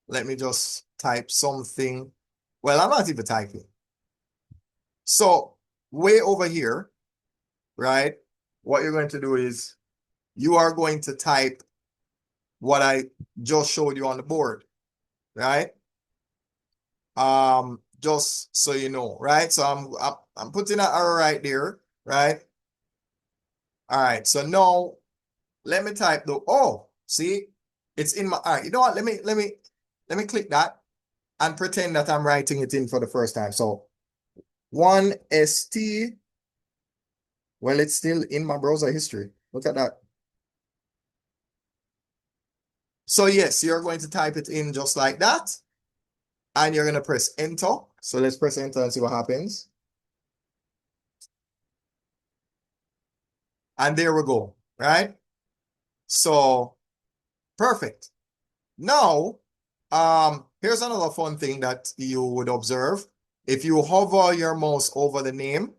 let me just type something. Well, I'm not even typing. So way over here, right? What you're going to do is you are going to type what I just showed you on the board, right? Just so you know, right? So I'm putting an arrow right there, right? All right. So now let me type the see, it's in my all right. You know what? Let me click that and pretend that I'm writing it in for the first time. So 1ST, well, it's still in my browser history. Look at that. So yes, you're going to type it in just like that, and you're going to press enter. So let's press enter and see what happens. And there we go, right? So perfect. Now, here's another fun thing that you would observe. If you hover your mouse over the name,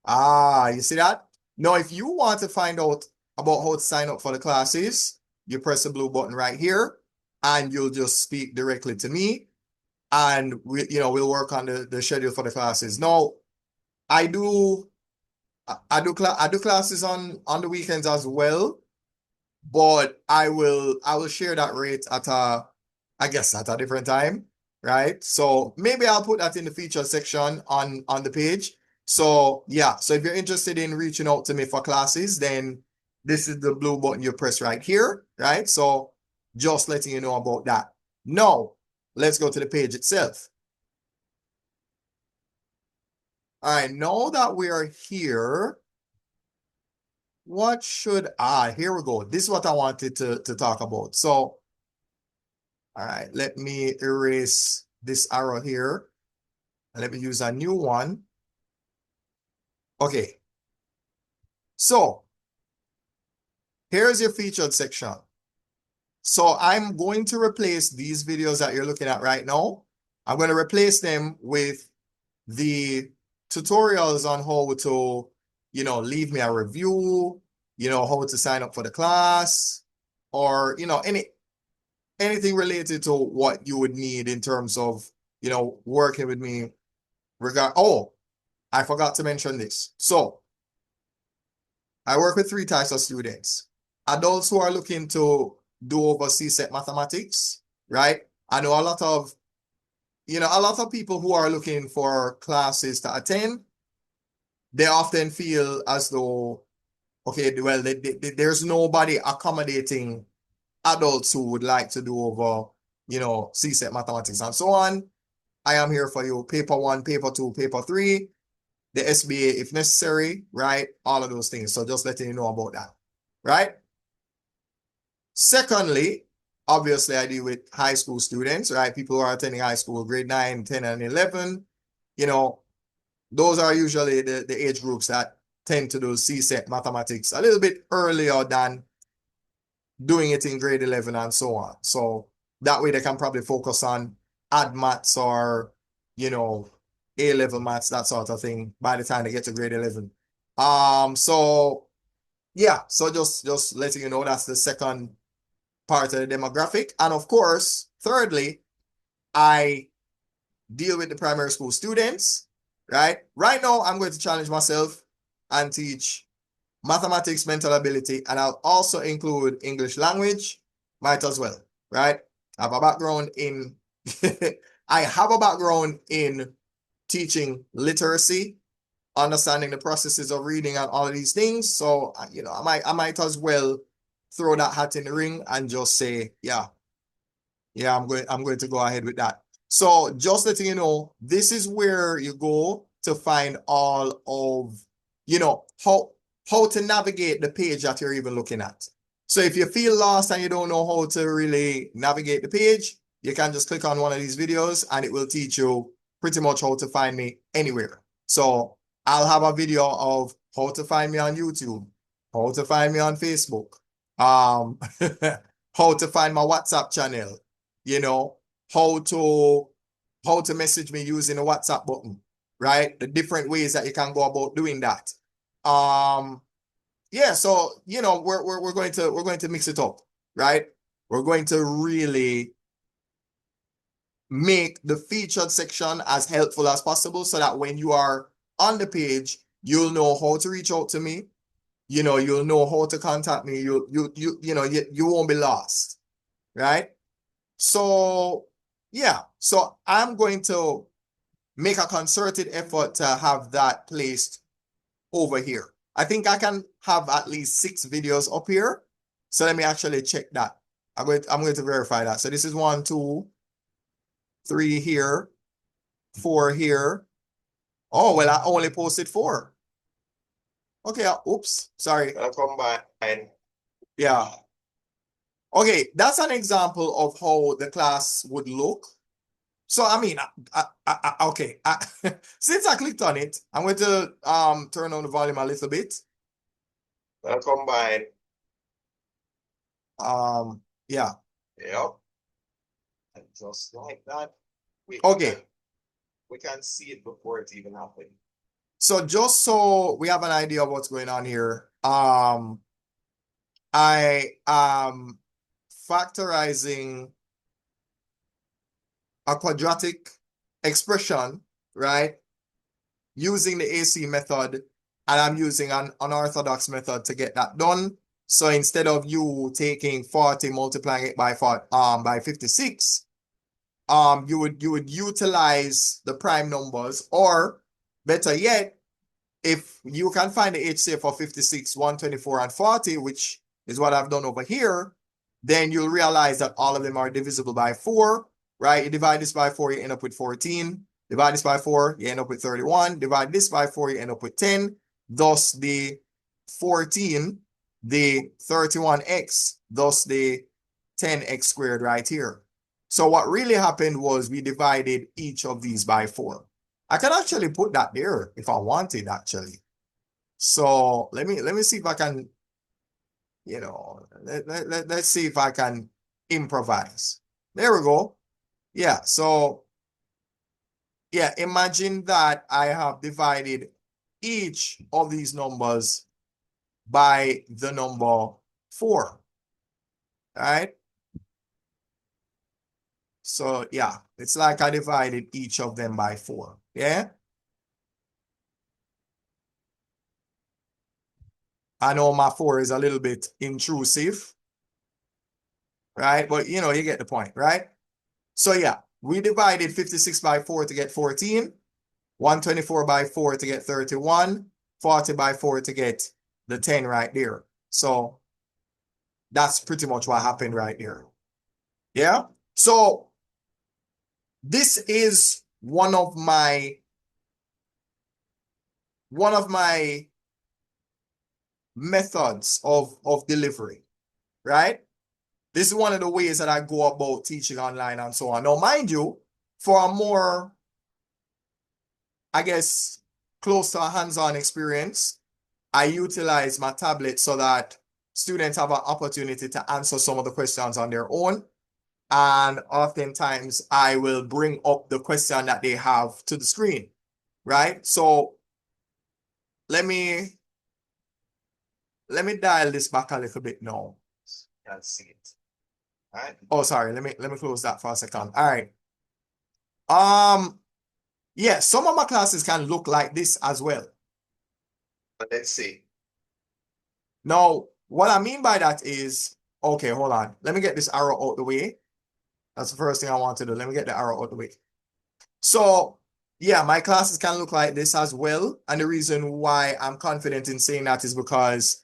you see that? Now, if you want to find out about how to sign up for the classes, you press the blue button right here, and you'll just speak directly to me, and we'll work on the schedule for the classes. Now, I do I do classes on the weekends as well, but I will share that rate at a I guess at a different time, right? So maybe I'll put that in the feature section on the page. So yeah, so if you're interested in reaching out to me for classes, then this is the blue button you press right here, right? So just letting you know about that. Now, let's go to the page itself. All right, now that we are here, what should here we go. This is what I wanted to talk about. So, all right, let me erase this arrow here. And let me use a new one. Okay. So, here's your featured section. So, I'm going to replace these videos that you're looking at right now. I'm going to replace them with the tutorials on how to, leave me a review, how to sign up for the class, or, anything related to what you would need in terms of, working with me. I forgot to mention this. So I work with three types of students. Adults who are looking to do over CSET mathematics, right? I know a lot of people who are looking for classes to attend, they often feel as though, okay, well, there's nobody accommodating adults who would like to do over, CSET mathematics and so on. I am here for you. Paper one, paper two, paper three, the SBA if necessary, right? All of those things. So just letting you know about that, right? Secondly, obviously, I deal with high school students, right? People who are attending high school, grade 9, 10, and 11. You know, those are usually the age groups that tend to do CSET mathematics a little bit earlier than doing it in grade 11 and so on. So that way they can probably focus on add maths or, you know, A-level maths, that sort of thing by the time they get to grade 11. So yeah, so just letting you know that's the second part of the demographic. And of course, thirdly, I deal with the primary school students, right? Right now, I'm going to challenge myself and teach mathematics, mental ability, and I'll also include English language, might as well, right? I have a background in I have a background in teaching literacy, understanding the processes of reading and all of these things. So, I might as well throw that hat in the ring and just say, yeah, I'm going to go ahead with that. So just letting you know, this is where you go to find all of, how to navigate the page that you're even looking at. So if you feel lost and you don't know how to really navigate the page, you can just click on one of these videos and it will teach you pretty much how to find me anywhere. So I'll have a video of how to find me on YouTube, how to find me on Facebook, um, how to find my WhatsApp channel, you know, how to message me using the WhatsApp button, right? The different ways that you can go about doing that. Yeah, so we're going to mix it up, right? We're going to really make the featured section as helpful as possible so that when you are on the page, you'll know how to reach out to me. You'll know how to contact me. You won't be lost, right? So yeah, so I'm going to make a concerted effort to have that placed over here. I think I can have at least 6 videos up here. So let me actually check that. I'm going to verify that. So this is 1, 2, 3 here, 4 here. Oh, well, I only posted 4. Okay, oops, sorry. I'll combine. Yeah. Okay, that's an example of how the class would look. So, I mean, okay. Since I clicked on it, I'm going to turn on the volume a little bit. I'll combine. Yeah. Yep. And just like that. Okay. We can see it before it even happened. So just so we have an idea of what's going on here, I am factorizing a quadratic expression, right? Using the AC method, and I'm using an unorthodox method to get that done. So instead of you taking 40, multiplying it by 56, you would utilize the prime numbers, or better yet, if you can find the HCF for 56, 124, and 40, which is what I've done over here, then you'll realize that all of them are divisible by 4, right? You divide this by 4, you end up with 14. Divide this by 4, you end up with 31. Divide this by 4, you end up with 10. Thus, the 14, the 31x, thus the 10x squared right here. So what really happened was we divided each of these by 4. I can actually put that there if I wanted, actually. So let me see if I can, let's see if I can improvise. There we go. Yeah, so yeah, imagine that I have divided each of these numbers by the number 4. All right? So yeah, it's like I divided each of them by 4. Yeah? I know my 4 is a little bit intrusive, right? But you get the point, right? So yeah, we divided 56 by 4 to get 14, 124 by 4 to get 31, 40 by 4 to get the 10 right there. So that's pretty much what happened right there. Yeah? So this is one of my methods of delivery, right? This is one of the ways that I go about teaching online and so on. Now, mind you, for a more, I guess, close to a hands-on experience, I utilize my tablet so that students have an opportunity to answer some of the questions on their own. And oftentimes, I will bring up the question that they have to the screen, right? So let me dial this back a little bit now. Can't see it. All right. Oh, sorry. Let me close that for a second. All right. Yeah, some of my classes can look like this as well. But let's see. Now, what I mean by that is, okay, hold on. Let me get this arrow out the way. That's the first thing I want to do. Let me get the arrow out the way. So, yeah, my classes can look like this as well. And the reason why I'm confident in saying that is because